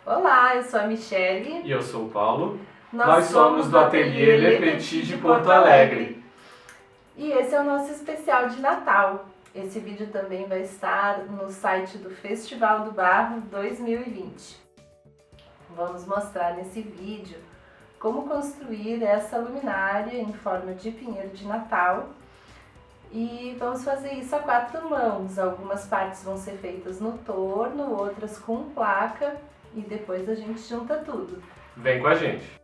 Olá, eu sou a Michele. E eu sou o Paulo. Nós somos do Ateliê Le Petit de Porto Alegre. E esse é o nosso especial de Natal. Esse vídeo também vai estar no site do Festival do Barro 2020. Vamos mostrar nesse vídeo como construir essa luminária em forma de pinheiro de Natal. E vamos fazer isso a 4 mãos. Algumas partes vão ser feitas no torno, outras com placa e depois a gente junta tudo. Vem com a gente!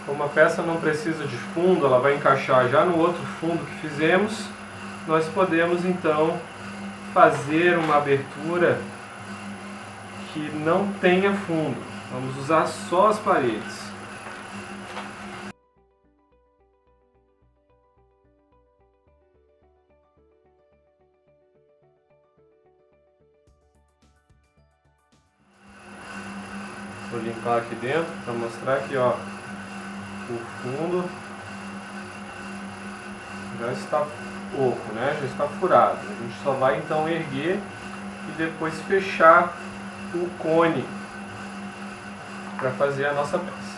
Como a peça não precisa de fundo, ela vai encaixar já no outro fundo que fizemos, nós podemos então fazer uma abertura que não tenha fundo. Vamos usar só as paredes. Vou limpar aqui dentro para mostrar que, ó, o fundo já está oco, né? Já está furado. A gente só vai então erguer e depois fechar o cone para fazer a nossa peça.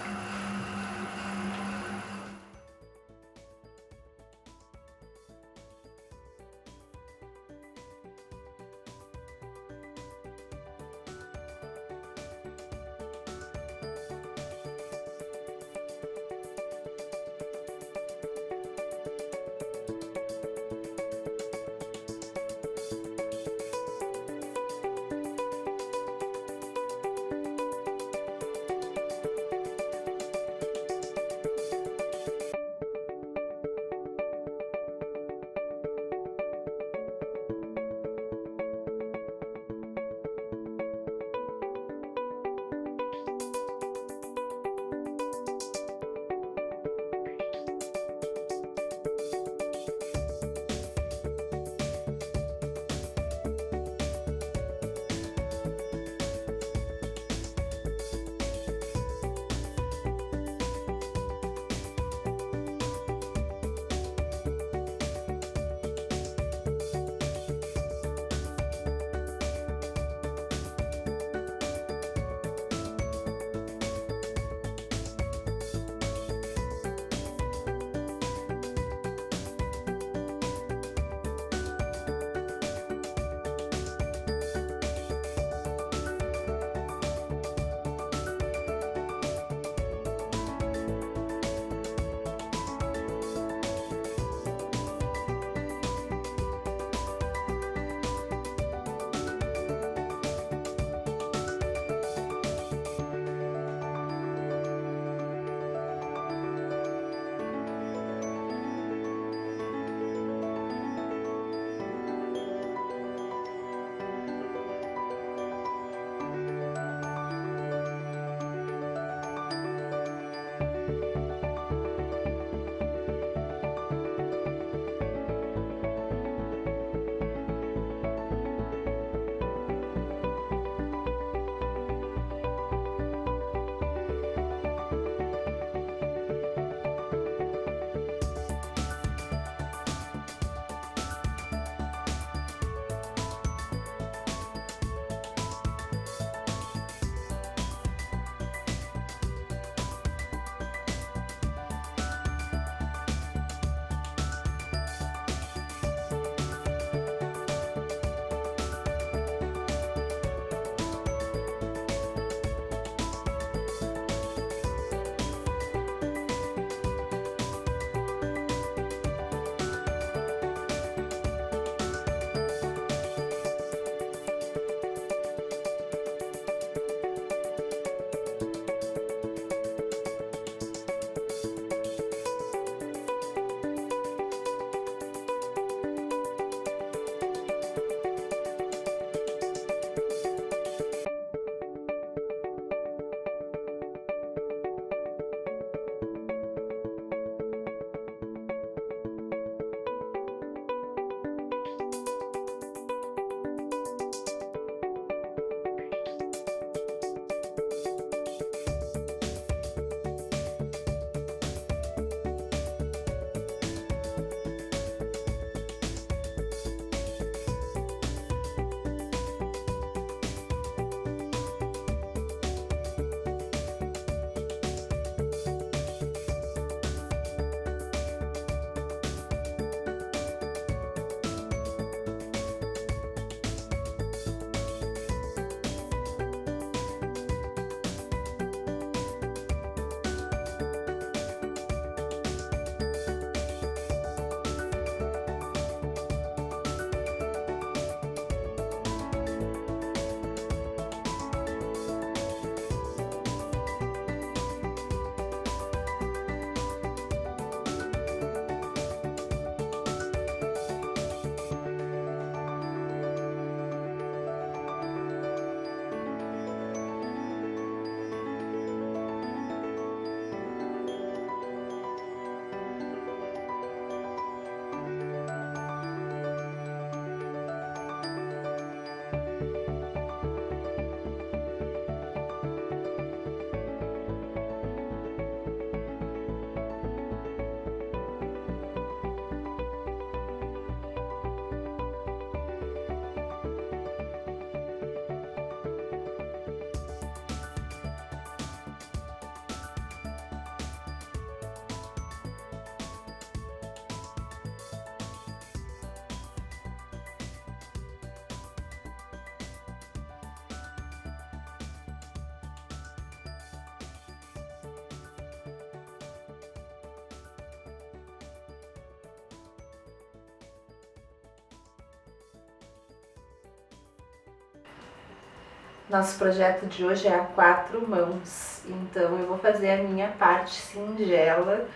Nosso projeto de hoje é a 4 mãos, então eu vou fazer a minha parte singela,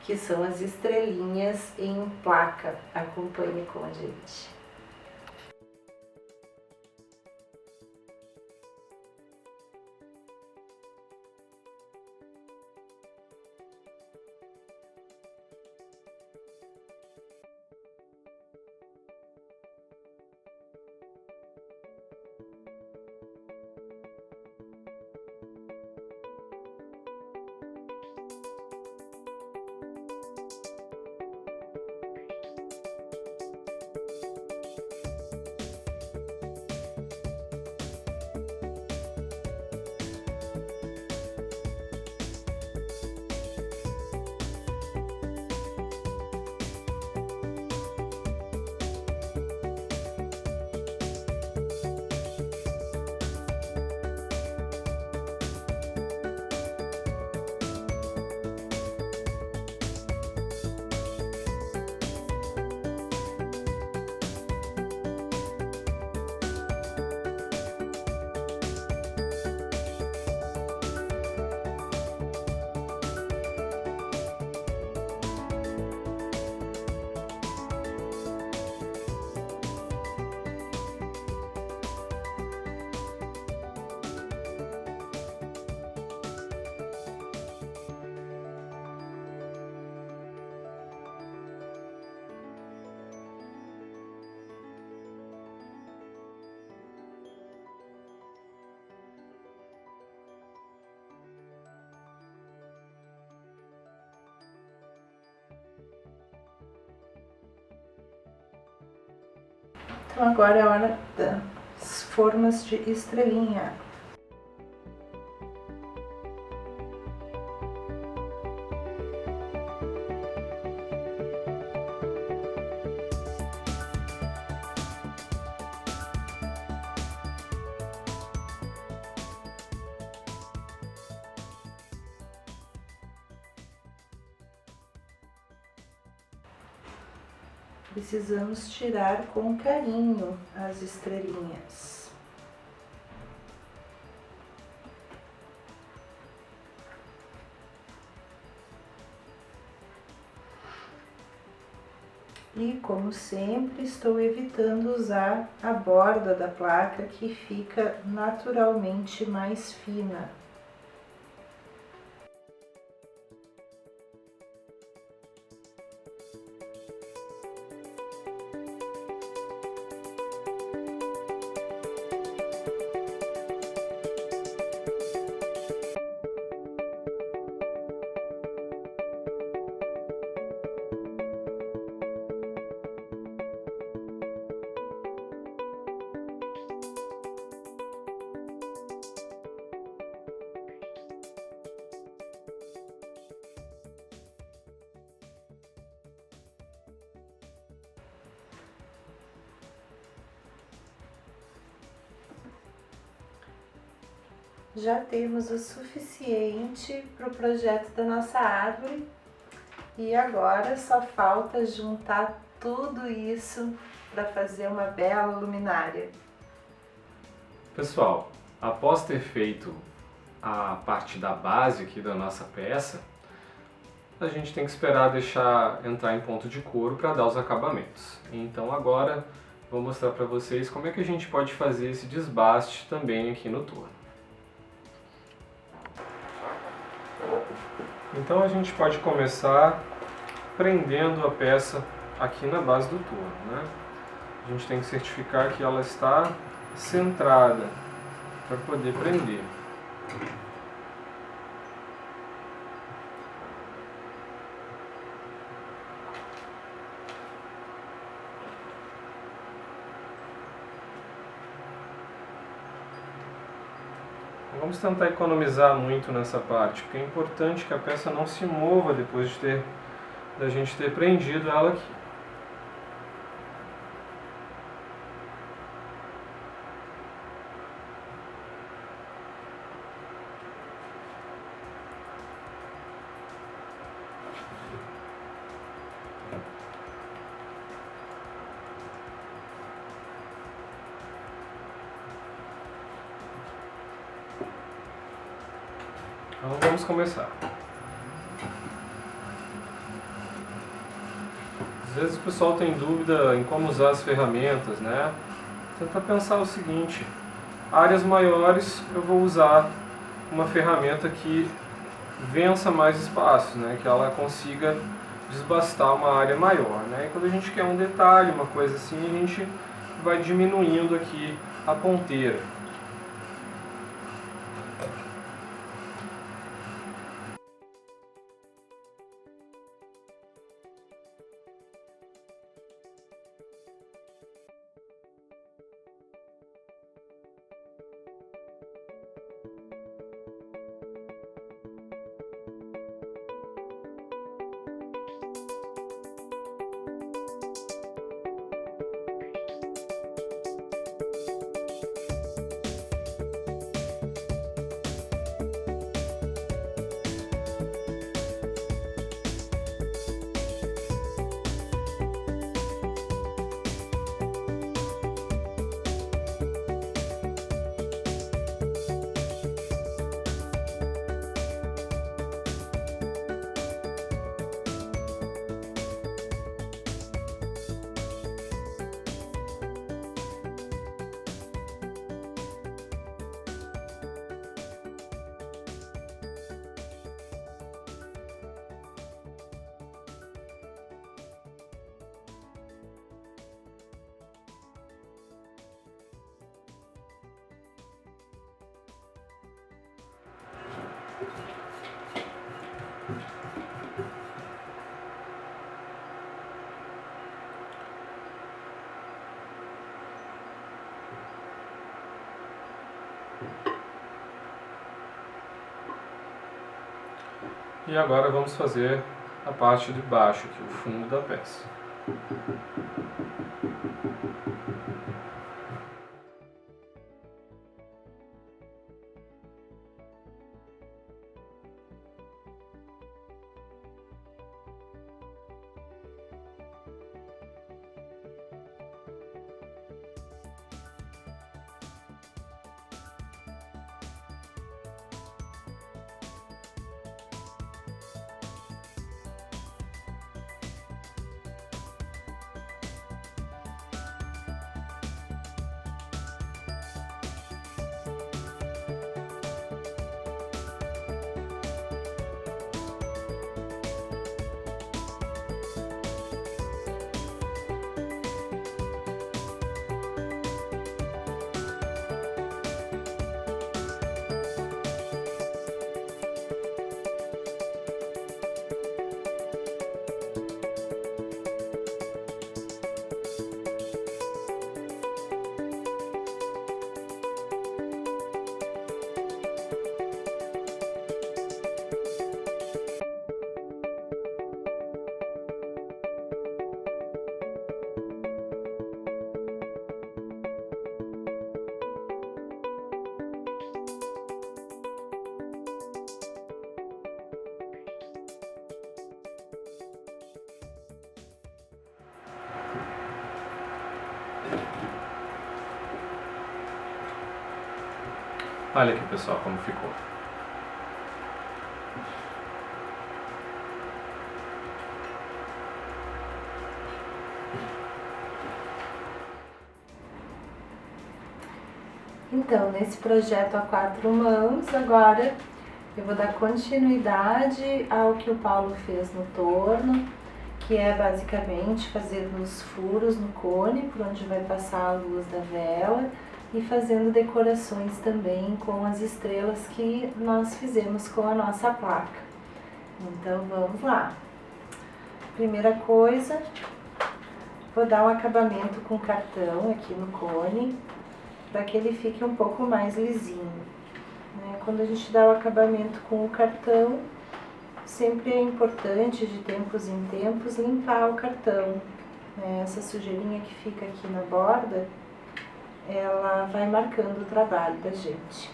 que são as estrelinhas em placa. Acompanhe com a gente. Então agora é a hora das formas de estrelinha. Precisamos tirar com carinho as estrelinhas. E, como sempre, estou evitando usar a borda da placa, que fica naturalmente mais fina. Já temos o suficiente para o projeto da nossa árvore e agora só falta juntar tudo isso para fazer uma bela luminária. Pessoal, após ter feito a parte da base aqui da nossa peça, a gente tem que esperar deixar entrar em ponto de couro para dar os acabamentos. Então agora vou mostrar para vocês como é que a gente pode fazer esse desbaste também aqui no torno. Então a gente pode começar prendendo a peça aqui na base do torno, né? A gente tem que certificar que ela está centrada para poder prender. Vamos tentar economizar muito nessa parte, porque é importante que a peça não se mova depois da gente ter prendido ela aqui. Então vamos começar. Às vezes o pessoal tem dúvida em como usar as ferramentas, né? Tenta pensar o seguinte: áreas maiores eu vou usar uma ferramenta que vença mais espaço, né? Que ela consiga desbastar uma área maior, né? E quando a gente quer um detalhe, uma coisa assim, a gente vai diminuindo aqui a ponteira. E agora vamos fazer a parte de baixo, aqui, o fundo da peça. Olha aqui, pessoal, como ficou. Então, nesse projeto a 4 mãos, agora eu vou dar continuidade ao que o Paulo fez no torno, que é basicamente fazer os furos no cone, por onde vai passar a luz da vela, e fazendo decorações também com as estrelas que nós fizemos com a nossa placa. Então vamos lá. Primeira coisa, vou dar um acabamento com cartão aqui no cone, para que ele fique um pouco mais lisinho. Quando a gente dá o acabamento com o cartão, sempre é importante, de tempos em tempos, limpar o cartão. Essa sujeirinha que fica aqui na borda, ela vai marcando o trabalho da gente.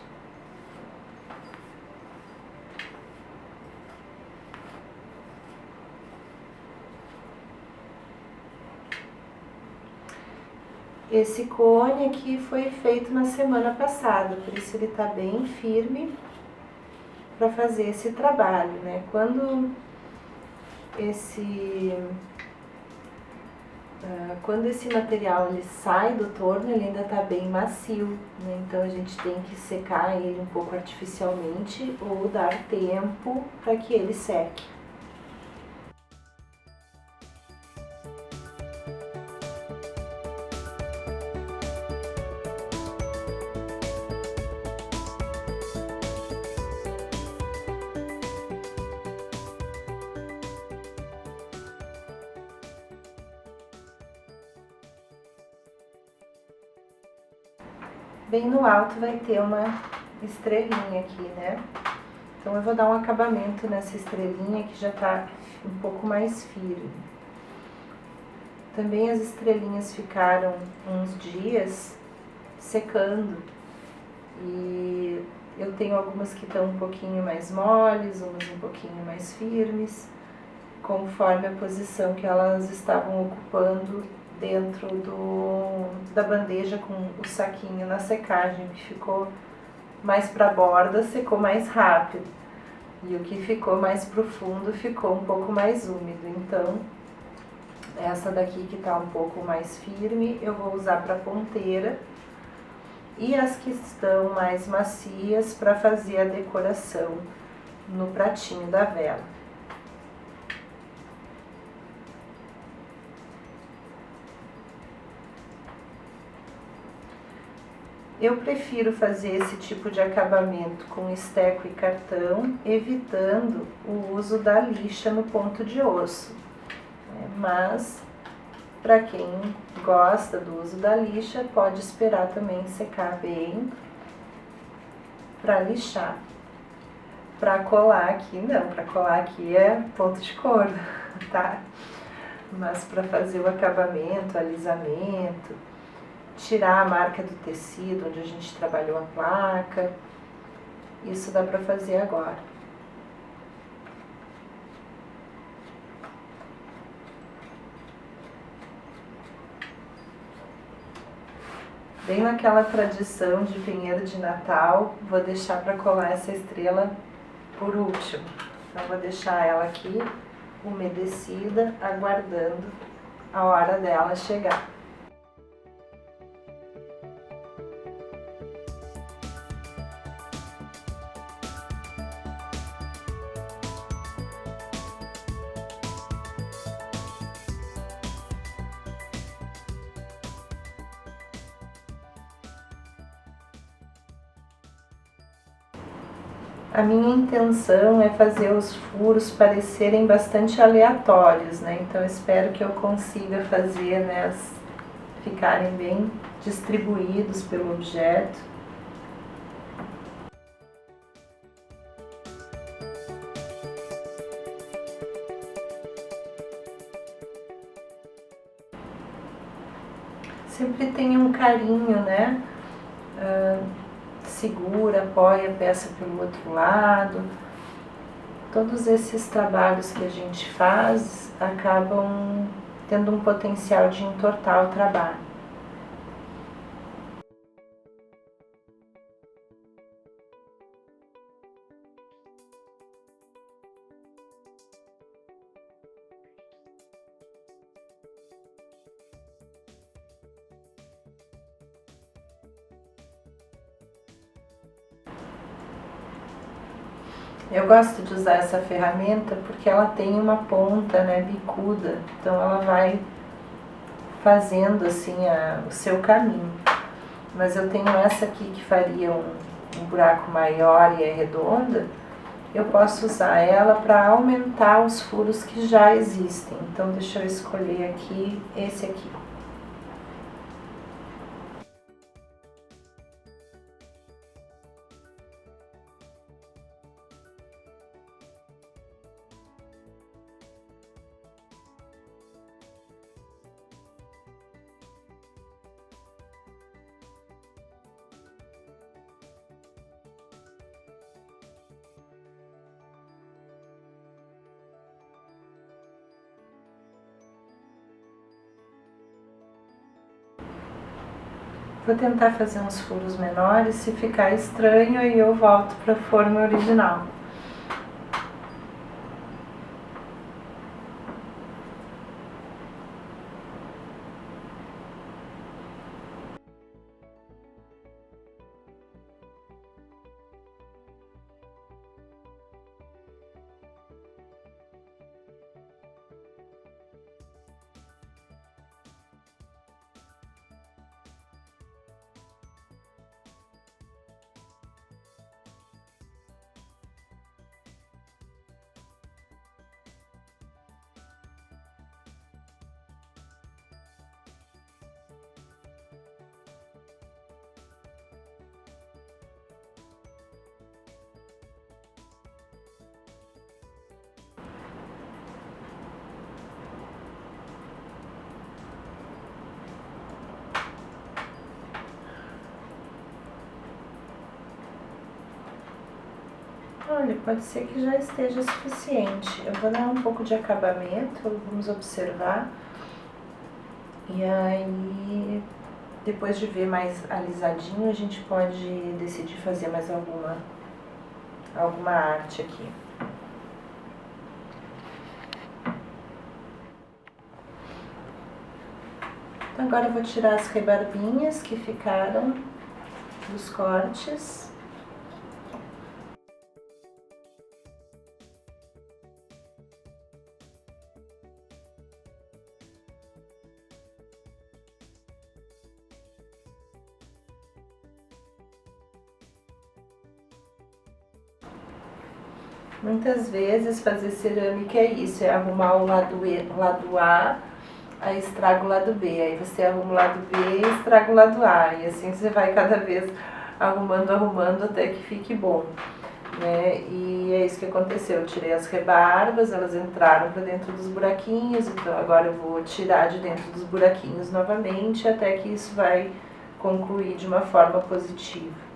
Esse cone aqui foi feito na semana passada, por isso ele está bem firme. para fazer esse trabalho, né? Quando esse material ele sai do torno, ele ainda está bem macio, né? Então a gente tem que secar ele um pouco artificialmente ou dar tempo para que ele seque. Bem no alto vai ter uma estrelinha aqui, né? Então eu vou dar um acabamento nessa estrelinha que já tá um pouco mais firme. Também as estrelinhas ficaram uns dias secando e eu tenho algumas que estão um pouquinho mais moles, umas um pouquinho mais firmes, conforme a posição que elas estavam ocupando dentro da bandeja com o saquinho na secagem. O que ficou mais para a borda secou mais rápido e o que ficou mais profundo ficou um pouco mais úmido. Então essa daqui que está um pouco mais firme eu vou usar para ponteira e as que estão mais macias para fazer a decoração no pratinho da vela. Eu prefiro fazer esse tipo de acabamento com esteco e cartão, evitando o uso da lixa no ponto de osso. Mas, para quem gosta do uso da lixa, pode esperar também secar bem para lixar. Para colar aqui, não, para colar aqui é ponto de couro, tá? Mas para fazer o acabamento, alisamento, tirar a marca do tecido onde a gente trabalhou a placa, isso dá para fazer agora. Bem naquela tradição de pinheiro de Natal, vou deixar para colar essa estrela por último. Então vou deixar ela aqui umedecida, aguardando a hora dela chegar. A minha intenção é fazer os furos parecerem bastante aleatórios, né? Então eu espero que eu consiga fazer, né, ficarem bem distribuídos pelo objeto. Sempre tenha um carinho, né? Segura, apoia a peça pelo outro lado. Todos esses trabalhos que a gente faz acabam tendo um potencial de entortar o trabalho. Eu gosto de usar essa ferramenta porque ela tem uma ponta, né, bicuda, então ela vai fazendo assim o seu caminho. Mas eu tenho essa aqui que faria um buraco maior e é redonda, eu posso usar ela para aumentar os furos que já existem. Então deixa eu escolher aqui esse aqui. Vou tentar fazer uns furos menores, se ficar estranho aí eu volto para a forma original. Olha, pode ser que já esteja suficiente. Eu vou dar um pouco de acabamento, vamos observar. E aí, depois de ver mais alisadinho, a gente pode decidir fazer mais alguma arte aqui. Então, agora eu vou tirar as rebarbinhas que ficaram dos cortes. Muitas vezes fazer cerâmica é isso, é arrumar o lado A, aí estraga o lado B, aí você arruma o lado B e estraga o lado A, e assim você vai cada vez arrumando até que fique bom, né? E é isso que aconteceu, eu tirei as rebarbas, elas entraram para dentro dos buraquinhos, então agora eu vou tirar de dentro dos buraquinhos novamente, até que isso vai concluir de uma forma positiva.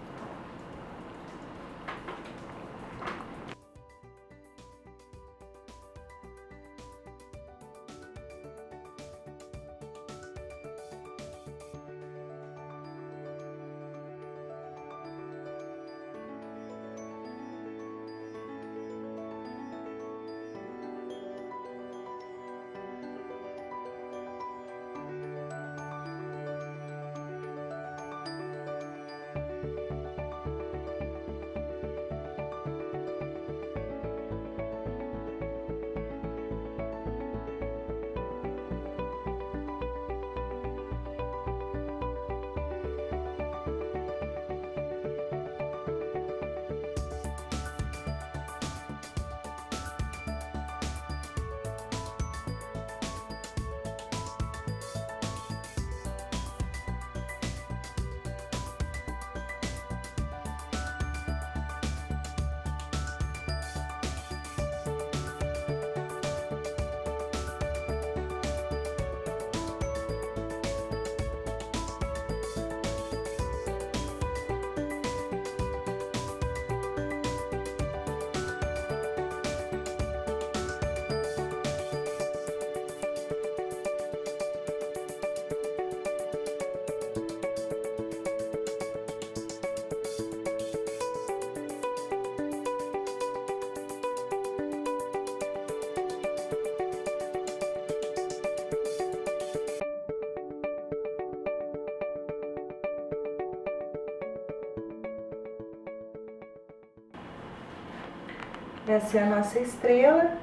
Essa é a nossa estrela,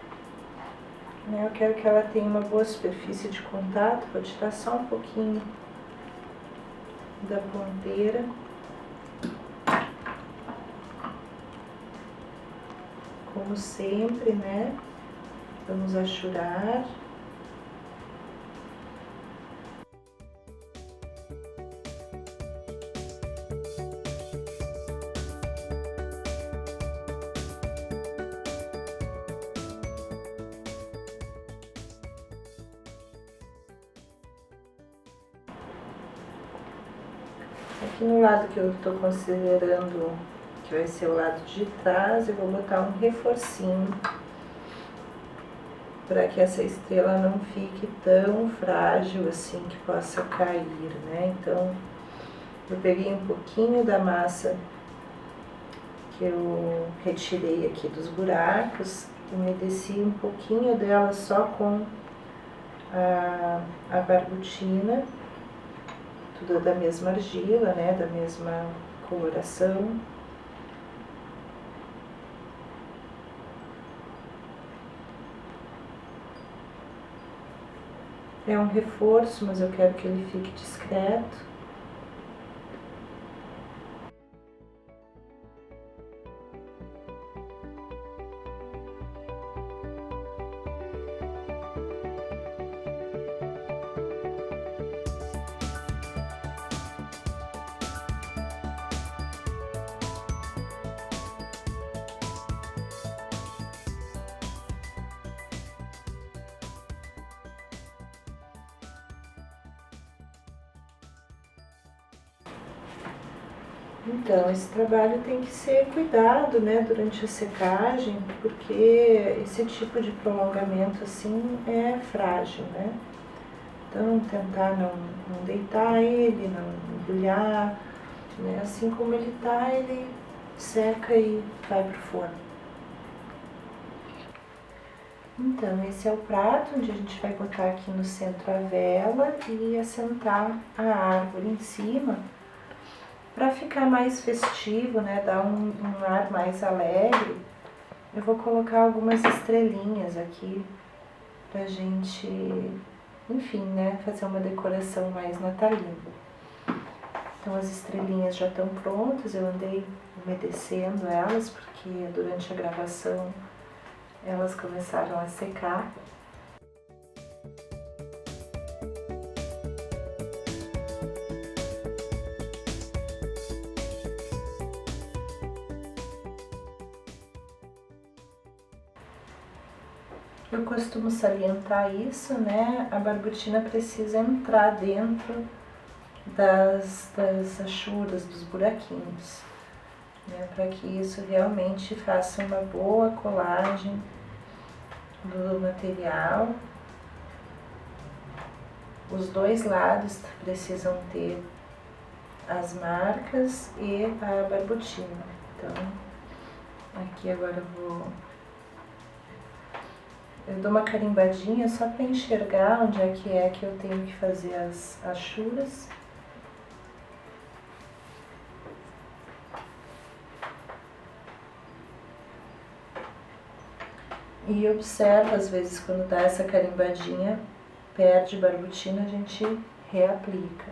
né? Eu quero que ela tenha uma boa superfície de contato, vou tirar só um pouquinho da ponteira. Como sempre, né? Vamos achurar. Aqui no lado que eu estou considerando que vai ser o lado de trás, eu vou botar um reforcinho para que essa estrela não fique tão frágil assim que possa cair, né? Então, eu peguei um pouquinho da massa que eu retirei aqui dos buracos, umedeci um pouquinho dela só com a barbutina, tudo da mesma argila, né, da mesma coloração. É um reforço, mas eu quero que ele fique discreto. Então, esse trabalho tem que ser cuidado, né, durante a secagem, porque esse tipo de prolongamento assim é frágil, né? Então, tentar não deitar ele, não embrulhar, né? Assim como ele tá, ele seca e vai pro forno. Então, esse é o prato onde a gente vai botar aqui no centro a vela e assentar a árvore em cima, para ficar mais festivo, né, dar um ar mais alegre. Eu vou colocar algumas estrelinhas aqui pra gente, enfim, né, fazer uma decoração mais natalina. Então as estrelinhas já estão prontas, eu andei umedecendo elas porque durante a gravação elas começaram a secar. Eu costumo salientar isso, né? A barbotina precisa entrar dentro das achuras, dos buraquinhos, né? Para que isso realmente faça uma boa colagem do material. Os dois lados precisam ter as marcas e a barbotina. Então, aqui agora eu dou uma carimbadinha só para enxergar onde é que eu tenho que fazer as achuras. E observa, às vezes, quando dá essa carimbadinha, perde barbotina, a gente reaplica.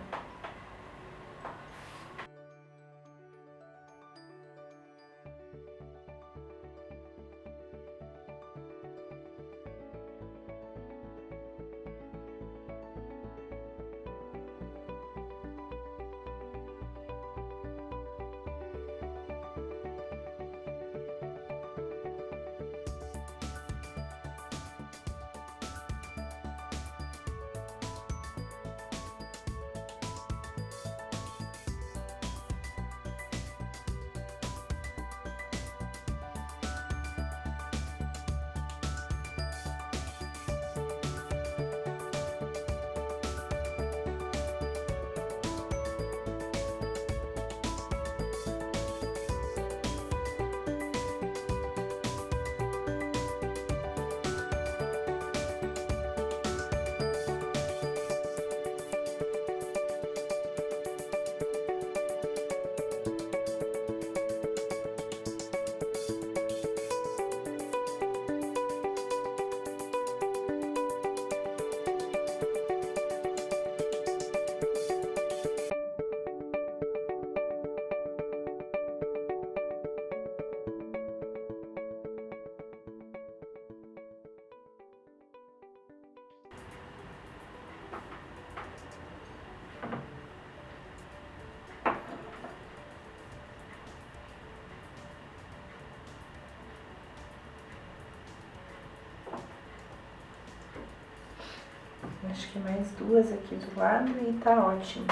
Acho que mais duas aqui do lado e tá ótimo.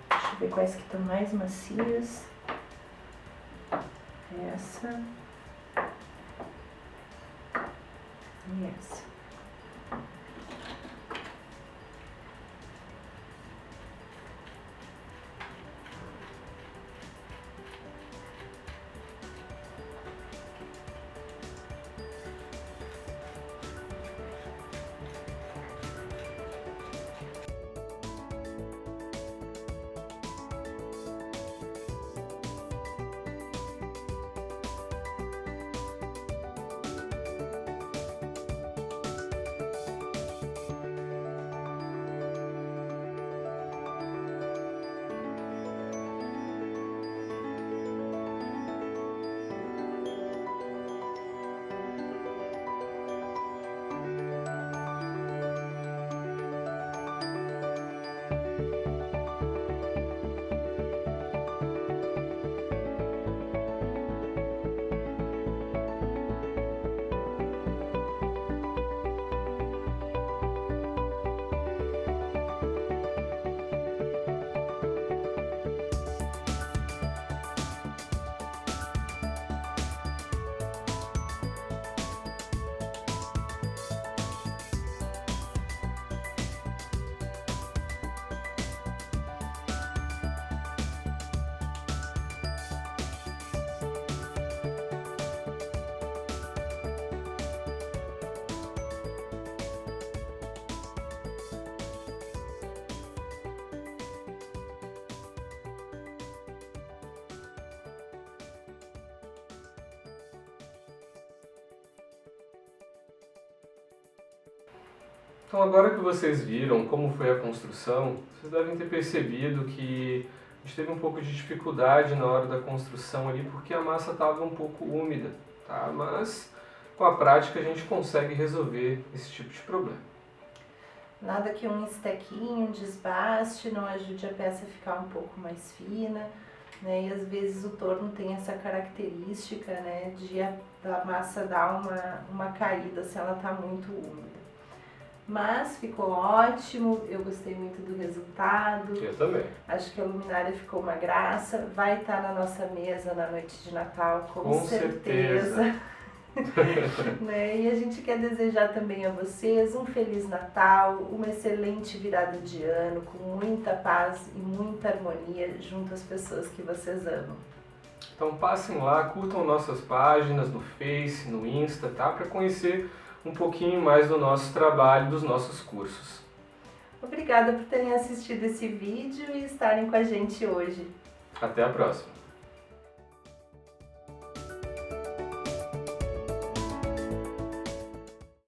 Deixa eu ver quais que estão mais macias. Essa. E essa. Então agora que vocês viram como foi a construção, vocês devem ter percebido que a gente teve um pouco de dificuldade na hora da construção ali, porque a massa estava um pouco úmida, tá? Mas com a prática a gente consegue resolver esse tipo de problema. Nada que um estequinho, um desbaste não ajude a peça a ficar um pouco mais fina, né? E às vezes o torno tem essa característica, né, de a massa dar uma caída se ela está muito úmida. Mas ficou ótimo, eu gostei muito do resultado. Eu também. Acho que a luminária ficou uma graça, vai estar na nossa mesa na noite de Natal, com certeza. Né? E a gente quer desejar também a vocês um Feliz Natal, uma excelente virada de ano, com muita paz e muita harmonia junto às pessoas que vocês amam. Então passem lá, curtam nossas páginas no Face, no Insta, tá? Para conhecer um pouquinho mais do nosso trabalho, dos nossos cursos. Obrigada por terem assistido esse vídeo e estarem com a gente hoje. Até a próxima!